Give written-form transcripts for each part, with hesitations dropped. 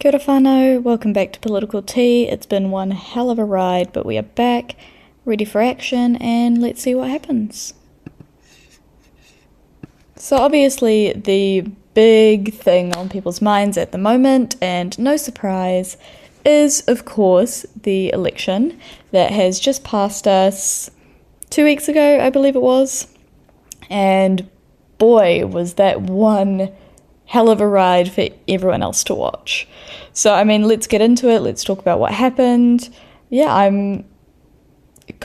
Kia ora whānau, welcome back to Political Tea. It's been one hell of a ride, but we are back, ready for action, and let's see what happens. So obviously the big thing on people's minds at the moment, and no surprise, is of course the election that has just passed us 2 weeks ago, I believe it was. And boy, was that one hell of a ride for everyone else to watch. So, I mean, let's get into it. Let's talk about what happened. Yeah, I'm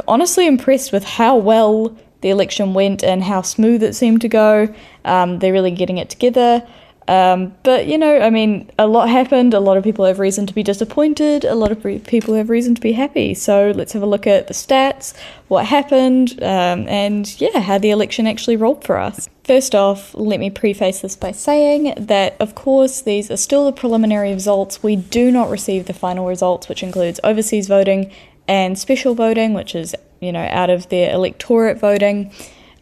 honestly impressed with how well the election went and how smooth it seemed to go. They're really getting it together. But, you know, I mean, a lot happened. A lot of people have reason to be disappointed. A lot of people have reason to be happy. So let's have a look at the stats, what happened, and yeah, how the election actually rolled for us. First off, let me preface this by saying that, of course, these are still the preliminary results. We do not receive the final results, which includes overseas voting and special voting, which is, you know, out of their electorate voting,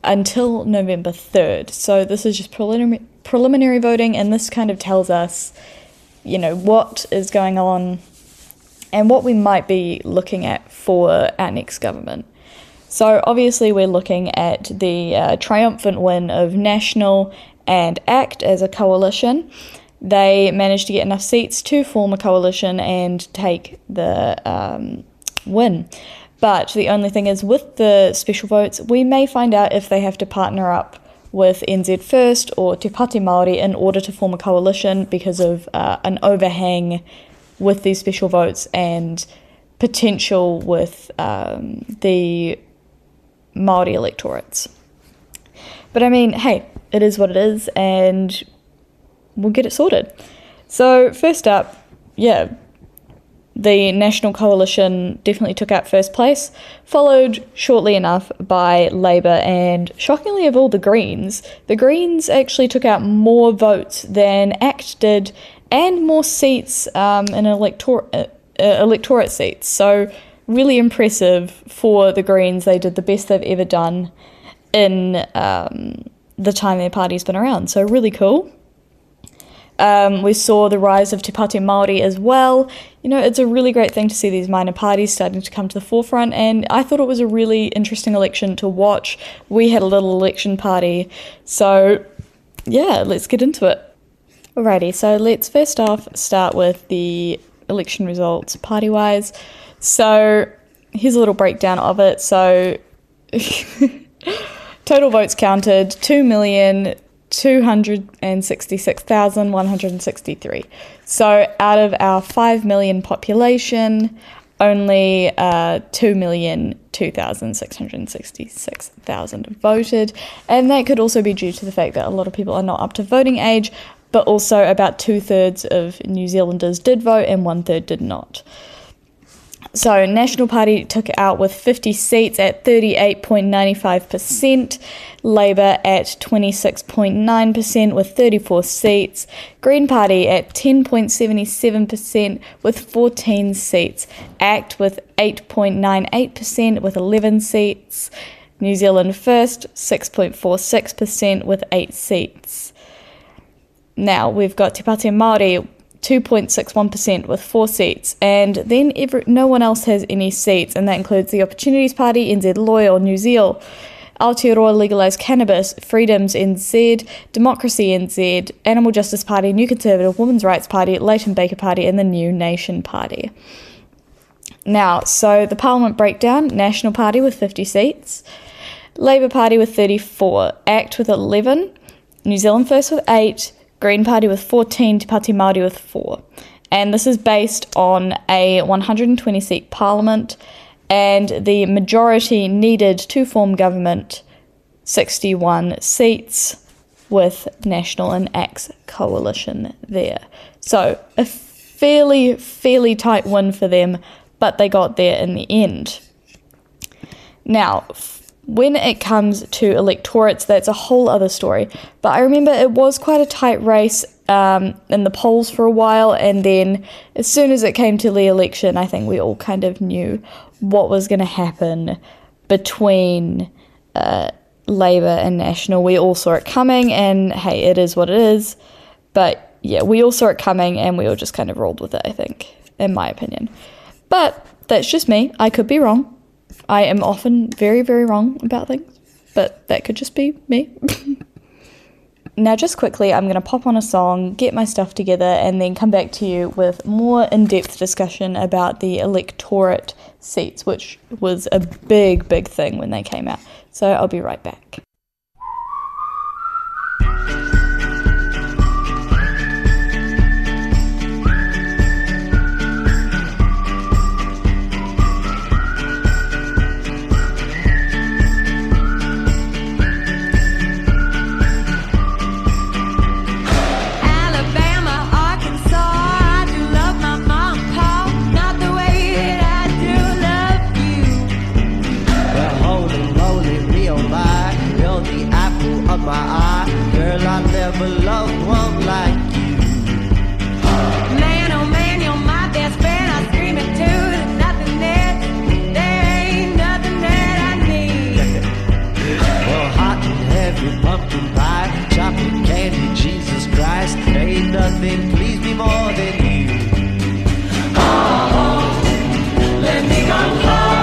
until November 3rd. So this is just preliminary voting, and this kind of tells us, you know, what is going on and what we might be looking at for our next government. So obviously we're looking at the triumphant win of National and ACT as a coalition. They managed to get enough seats to form a coalition and take the win. But the only thing is, with the special votes, we may find out if they have to partner up with NZ First or Te Pāti Māori in order to form a coalition because of an overhang with these special votes and potential with the Māori electorates. But I mean, hey, it is what it is, and we'll get it sorted. So first up, yeah, the National Coalition definitely took out first place, followed shortly enough by Labour and, shockingly of all, the Greens. The Greens actually took out more votes than ACT did, and more seats in electorate seats. So really impressive for the Greens. They did the best they've ever done in the time their party's been around. So really cool. We saw the rise of Te Pāti Māori as well. You know, it's a really great thing to see these minor parties starting to come to the forefront, and I thought it was a really interesting election to watch. We had a little election party, so yeah, let's get into it. Alrighty, so let's first off start with the election results party-wise. So here's a little breakdown of it. So total votes counted, 2,266,163. So out of our 5 million population, only 2,002,666 voted. And that could also be due to the fact that a lot of people are not up to voting age, but also about 2/3 of New Zealanders did vote and 1/3 did not. So National Party took it out with 50 seats at 38.95%, Labour at 26.9% with 34 seats, Green Party at 10.77% with 14 seats, ACT with 8.98% with 11 seats, New Zealand First 6.46% with 8 seats. Now we've got Te Pāti Māori 2.61% with 4 seats, and then no one else has any seats, and that includes the Opportunities Party, NZ Loyal, New Zealand, Aotearoa Legalised Cannabis, Freedoms NZ, Democracy NZ, Animal Justice Party, New Conservative, Women's Rights Party, Leighton Baker Party, and the New Nation Party. Now, so the Parliament breakdown: National Party with 50 seats, Labour Party with 34, ACT with 11, New Zealand First with 8, Green Party with 14, Te Pāti Māori with 4. And this is based on a 120-seat parliament, and the majority needed to form government, 61 seats, with National and ACT's coalition there. So a fairly tight win for them, but they got there in the end. Now, when it comes to electorates, that's a whole other story. But I remember it was quite a tight race in the polls for a while, and then as soon as it came to the election, I think we all kind of knew what was going to happen between Labour and National. We all saw it coming, and hey, it is what it is. But yeah, we all saw it coming and we all just kind of rolled with it, I think, in my opinion. But that's just me. I could be wrong. I am often very, very wrong about things, but that could just be me. Now, just quickly, I'm going to pop on a song, get my stuff together, and then come back to you with more in-depth discussion about the electorate seats, which was a big, big thing when they came out. So I'll be right back. My eye, girl, I never loved one like you. Man, oh man, you're my best friend. I scream it too. There's nothing there ain't nothing that I need. Well, hot and heavy pumpkin pie, chocolate candy, Jesus Christ, ain't nothing please me more than you. Oh, let me go home.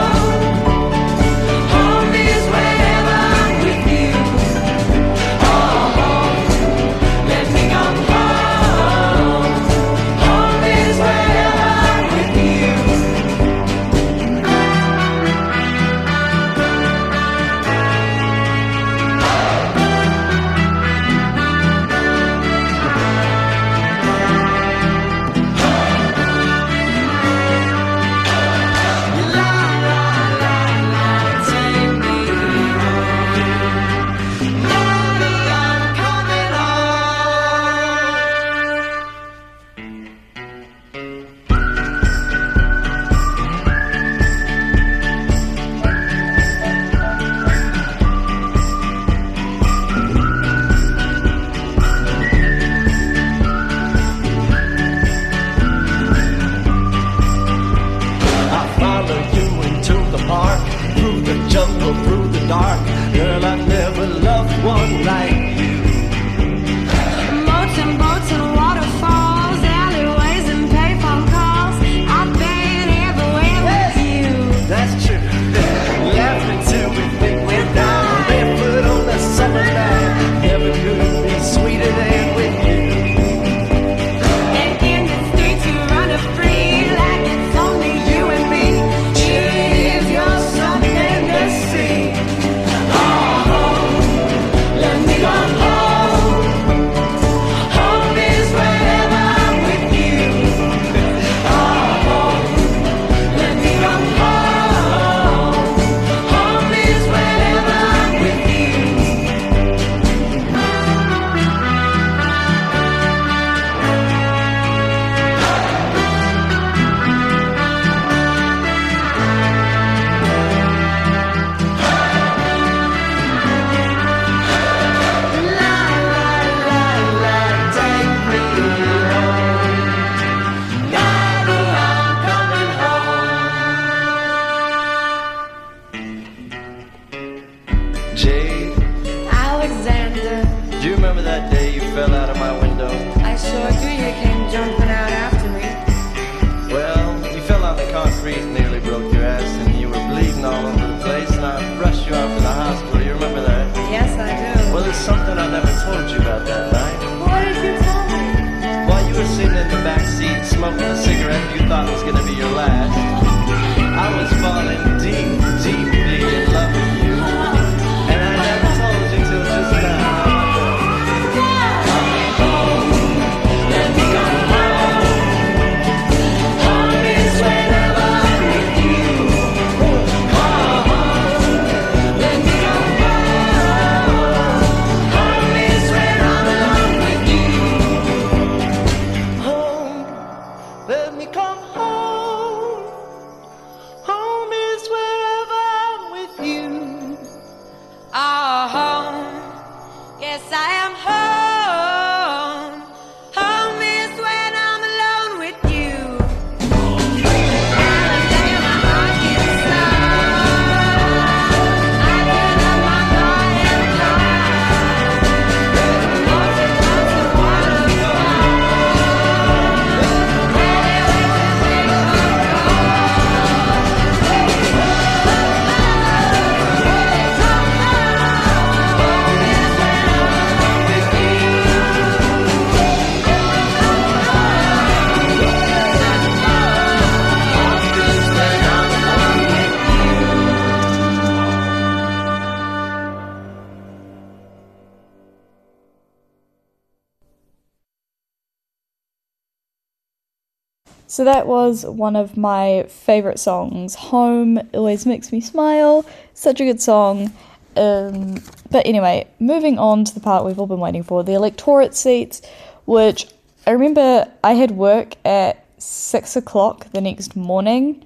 So that was one of my favourite songs. Home always makes me smile. Such a good song. But anyway, moving on to the part we've all been waiting for, the electorate seats, which I remember I had work at 6 o'clock the next morning,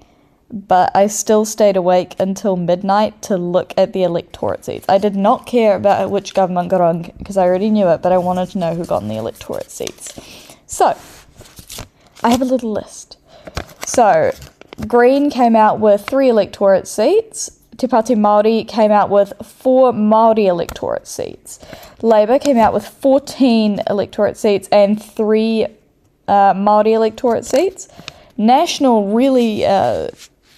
but I still stayed awake until midnight to look at the electorate seats. I did not care about which government got on because I already knew it, but I wanted to know who got in the electorate seats. So, I have a little list. So, Green came out with 3 electorate seats. Te Pāti Māori came out with 4 Māori electorate seats. Labour came out with 14 electorate seats and 3 Māori electorate seats. National really,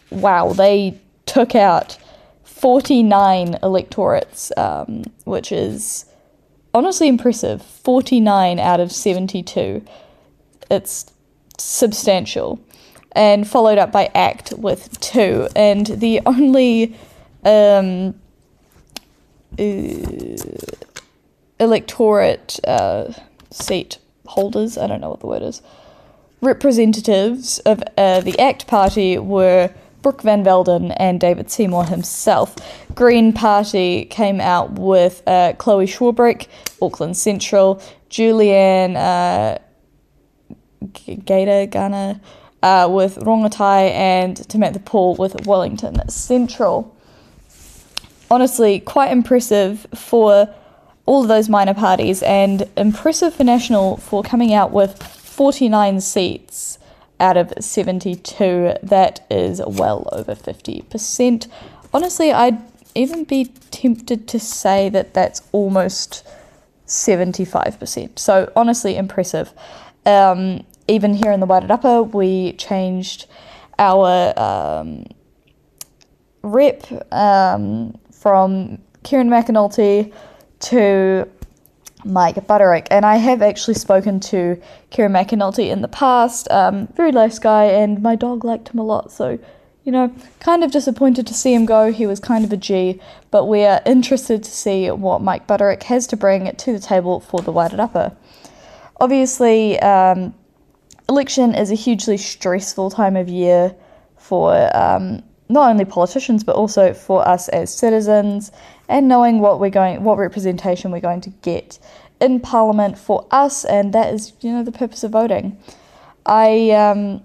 they took out 49 electorates, which is honestly impressive. 49 out of 72. It's substantial. And followed up by ACT with 2. And the only electorate seat holders, I don't know what the word is, representatives of the ACT party were Brooke Van Velden and David Seymour himself. Green Party came out with Chloe Schwarbrick, Auckland Central, Julianne Ghana with Rongotai, and Samantha Paul with Wellington Central. Honestly, quite impressive for all of those minor parties, and impressive for National for coming out with 49 seats out of 72. That is well over 50%. Honestly, I'd even be tempted to say that that's almost 75%. So honestly, impressive. Even here in the Wairarapa, we changed our rep from Kieran McAnulty to Mike Butterick, and I have actually spoken to Kieran McAnulty in the past. Very nice guy, and my dog liked him a lot, so, kind of disappointed to see him go. He was kind of a G, but we are interested to see what Mike Butterick has to bring to the table for the Wairarapa. Obviously, election is a hugely stressful time of year for not only politicians but also for us as citizens, and knowing what representation we're going to get in Parliament for us, and that is, the purpose of voting. I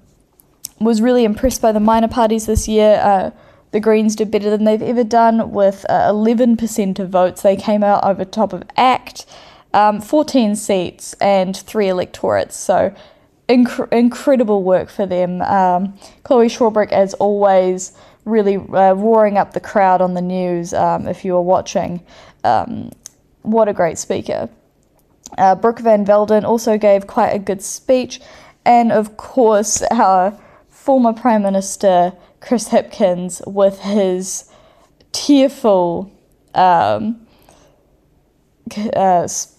was really impressed by the minor parties this year. The Greens did better than they've ever done with 11% of votes. They came out over top of ACT, 14 seats and 3 electorates, so incredible work for them. Chloe Schwarbrick, as always, really roaring up the crowd on the news, if you were watching. What a great speaker. Brooke Van Velden also gave quite a good speech, and of course our former Prime Minister Chris Hipkins with his tearful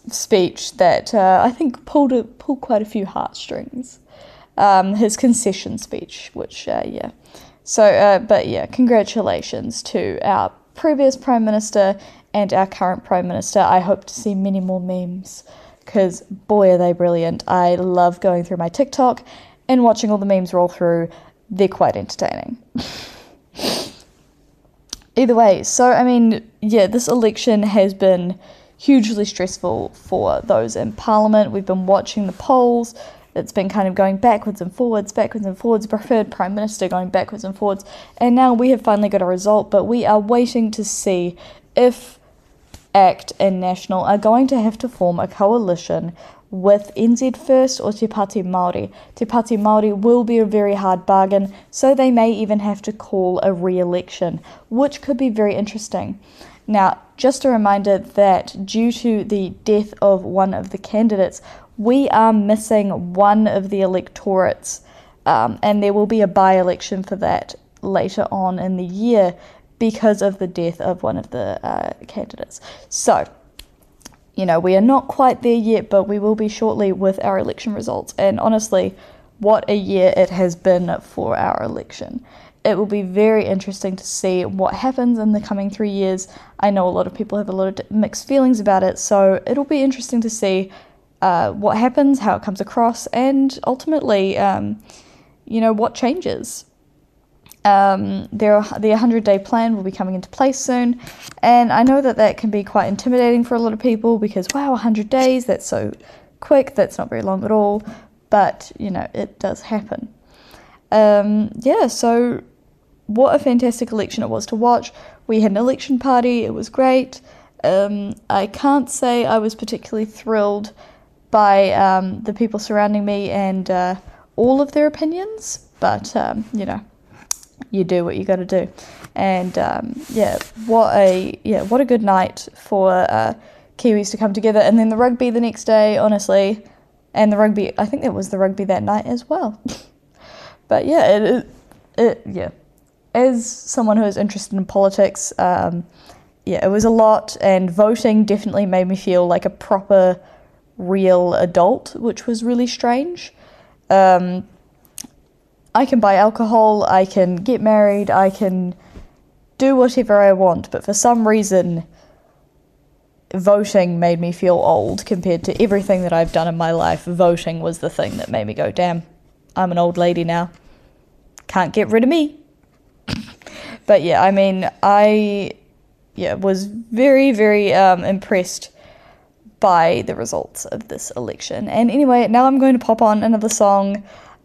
speech that I think pulled quite a few heartstrings. His concession speech, which congratulations to our previous Prime Minister and our current Prime Minister. I hope to see many more memes, because boy are they brilliant. I love going through my TikTok and watching all the memes roll through. They're quite entertaining. Either way, so this election has been hugely stressful for those in Parliament. We've been watching the polls. It's been kind of going backwards and forwards, preferred Prime Minister going backwards and forwards, and now we have finally got a result, but we are waiting to see if ACT and National are going to have to form a coalition with NZ First or Te Pāti Māori. Te Pāti Māori will be a very hard bargain, so they may even have to call a re-election, which could be very interesting. Now, just a reminder that due to the death of one of the candidates, we are missing one of the electorates, and there will be a by-election for that later on in the year because of the death of one of the candidates. So, we are not quite there yet, but we will be shortly with our election results. And honestly, what a year it has been for our election. It will be very interesting to see what happens in the coming 3 years. I know a lot of people have a lot of mixed feelings about it, so it'll be interesting to see what happens, how it comes across, and ultimately what changes. The 100-day plan will be coming into place soon, and I know that can be quite intimidating for a lot of people because, wow, 100 days, that's so quick, that's not very long at all, but, it does happen. So what a fantastic election it was to watch. We had an election party, it was great. I can't say I was particularly thrilled by the people surrounding me and all of their opinions, but, you do what you got to do. And what a good night for Kiwis to come together. And then the rugby the next day, honestly, and the rugby, I think it was the rugby that night as well. But as someone who is interested in politics, it was a lot, and voting definitely made me feel like a proper, real adult, which was really strange. I can buy alcohol, I can get married, I can do whatever I want, but for some reason, voting made me feel old compared to everything that I've done in my life. Voting was the thing that made me go, damn, I'm an old lady now. Can't get rid of me. But I was very, very impressed by the results of this election. And anyway, now I'm going to pop on another song.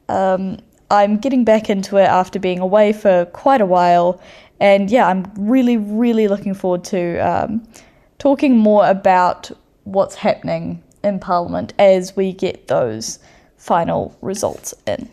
I'm getting back into it after being away for quite a while, and I'm really, really looking forward to talking more about what's happening in Parliament as we get those final results in.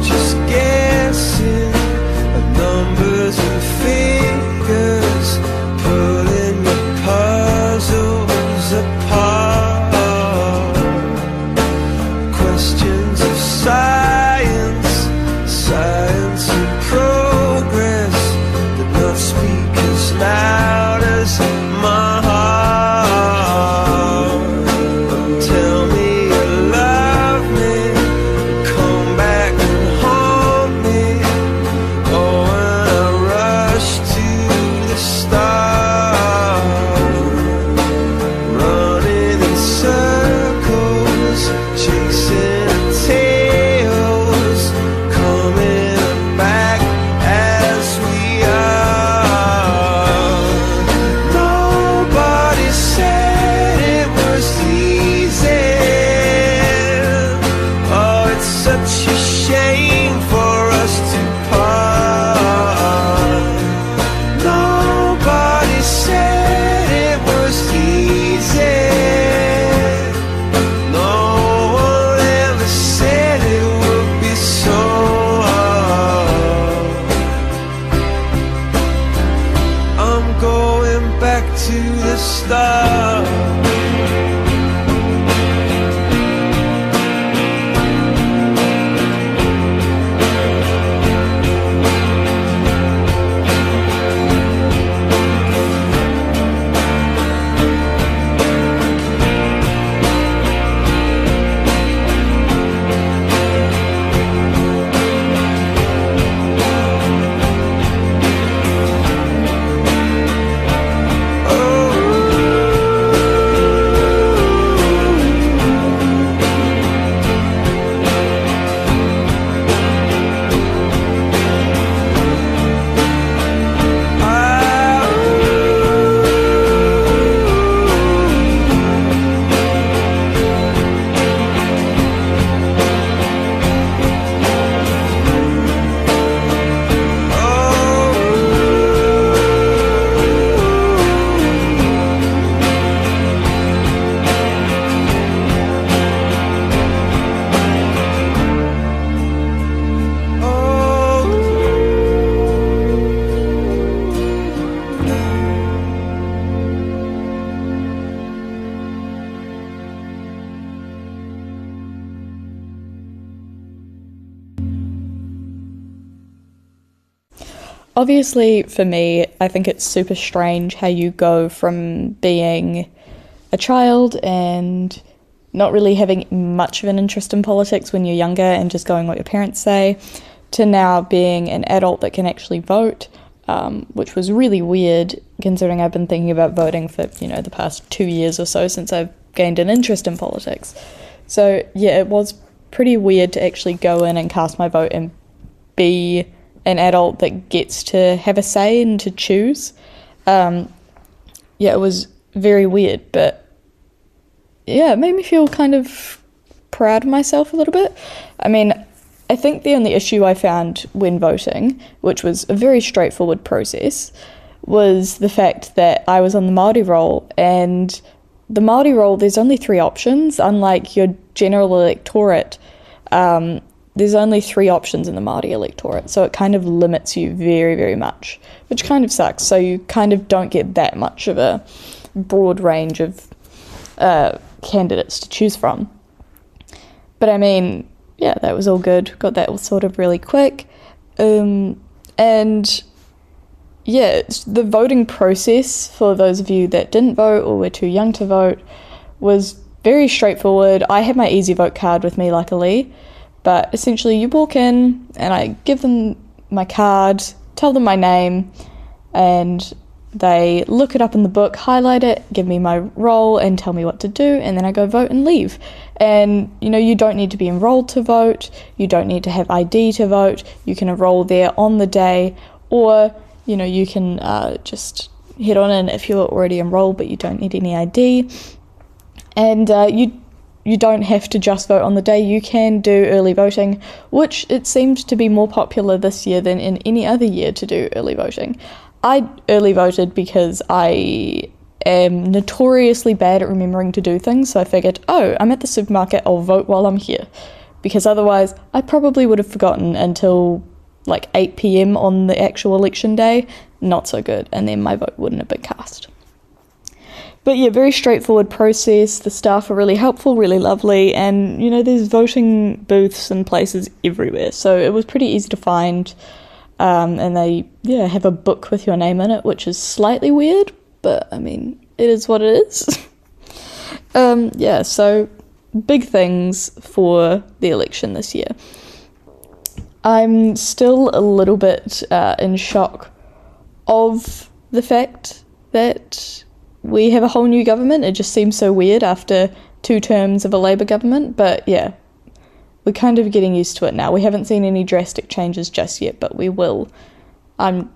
Just guessing obviously for me, I think it's super strange how you go from being a child and not really having much of an interest in politics when you're younger and just going what your parents say, to now being an adult that can actually vote, which was really weird considering I've been thinking about voting for, the past 2 years or so since I've gained an interest in politics. So yeah, it was pretty weird to actually go in and cast my vote and be an adult that gets to have a say and to choose. Yeah, it was very weird, but yeah, it made me feel kind of proud of myself a little bit. I mean, I think the only issue I found when voting, which was a very straightforward process, was the fact that I was on the Māori roll, and the Māori roll, there's only 3 options, unlike your general electorate. There's only 3 options in the Māori electorate, so it kind of limits you very, very much, which kind of sucks. So you kind of don't get that much of a broad range of candidates to choose from. But I mean, yeah, that was all good. Got that all sorted really quick. And yeah, the voting process, for those of you that didn't vote or were too young to vote, was very straightforward. I had my Easy Vote card with me, luckily. But essentially you walk in and I give them my card, tell them my name, and they look it up in the book, highlight it, give me my role and tell me what to do, and then I go vote and leave. And you don't need to be enrolled to vote, you don't need to have ID to vote, you can enroll there on the day, or you can just head on in if you're already enrolled but you don't need any ID. And you don't have to just vote on the day, you can do early voting, which it seemed to be more popular this year than in any other year to do early voting. I early voted because I am notoriously bad at remembering to do things, so I figured, I'm at the supermarket, I'll vote while I'm here, because otherwise I probably would have forgotten until like 8 p.m. on the actual election day. Not so good, and then my vote wouldn't have been cast. But yeah, very straightforward process. The staff are really helpful, really lovely, and there's voting booths and places everywhere, so it was pretty easy to find. And they have a book with your name in it, which is slightly weird, but I mean, it is what it is. So big things for the election this year. I'm still a little bit in shock of the fact that we have a whole new government. It just seems so weird after 2 terms of a Labour government, but yeah, we're kind of getting used to it now. We haven't seen any drastic changes just yet, but we will. I'm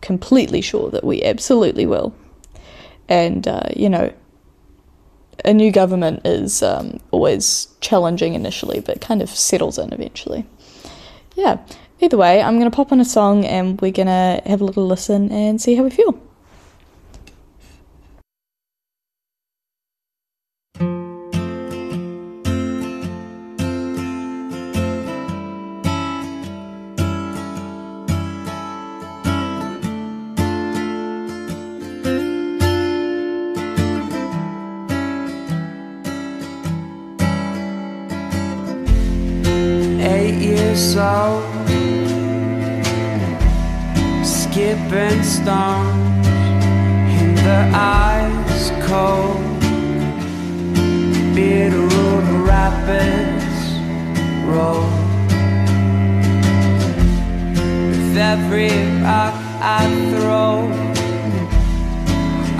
completely sure that we absolutely will. And, a new government is always challenging initially, but kind of settles in eventually. Yeah, either way, I'm going to pop on a song and we're going to have a little listen and see how we feel. So skipping stones in the ice cold Bitter Rapids road. With every rock I throw,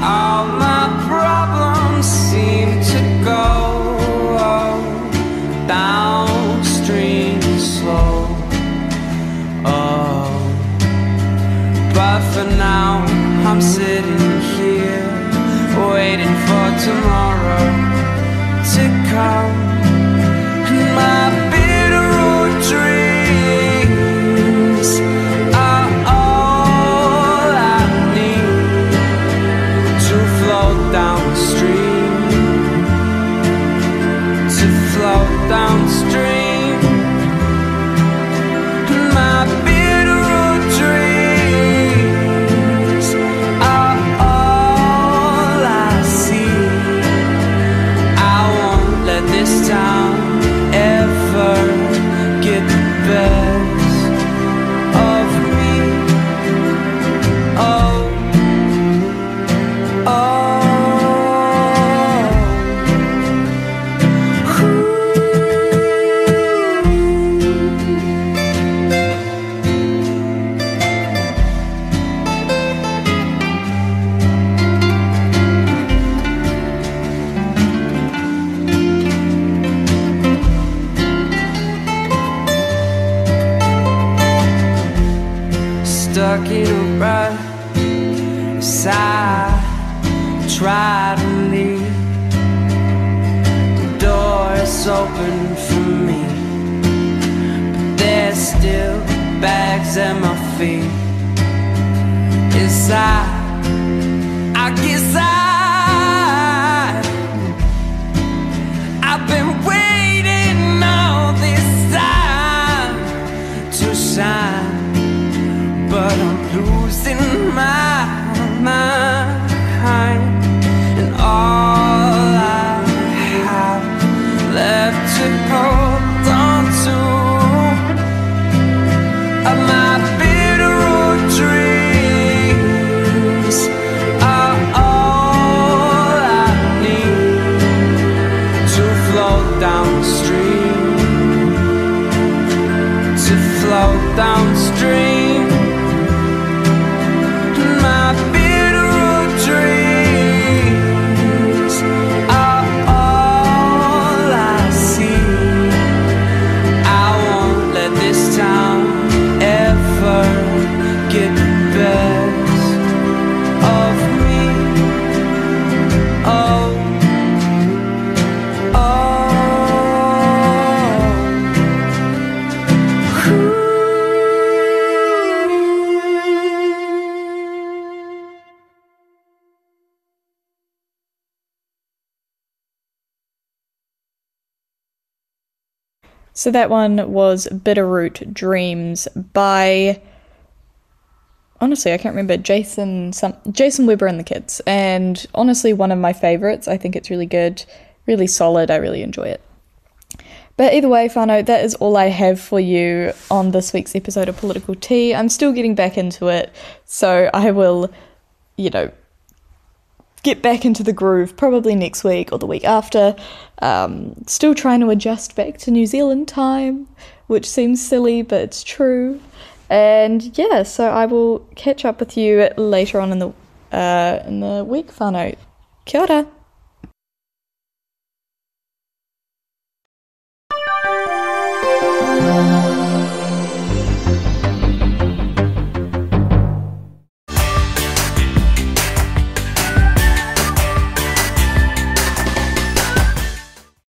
all my problems seem to go downstream slow. Oh, but for now I'm sitting here waiting for tomorrow to come. My bitter dreams are all I need to float downstream, to float downstream. My bitter dreams are all I see. I won't let this town ever stuck in a rut as I try to leave. The door is open for me, but there's still bags at my feet. Yes, I guess I've been waiting all this time to shine, but I'm losing my mind, and all I have left to hold on to are my bitterroot dreams, are all I need to float down the stream, to float downstream. My bitterroot dreams are all I see. I won't let this town ever get the best of me. Oh, oh, So that one was Bitterroot Dreams by, honestly, I can't remember, Jason Weber and the Kids. And honestly, one of my favorites. I think it's really good, really solid. I really enjoy it. But either way, whānau, that is all I have for you on this week's episode of Political Tea. I'm still getting back into it, so I will, get back into the groove probably next week or the week after. Still trying to adjust back to New Zealand time, which seems silly, but it's true. And yeah, so I will catch up with you later on in the week, whānau. Kia ora.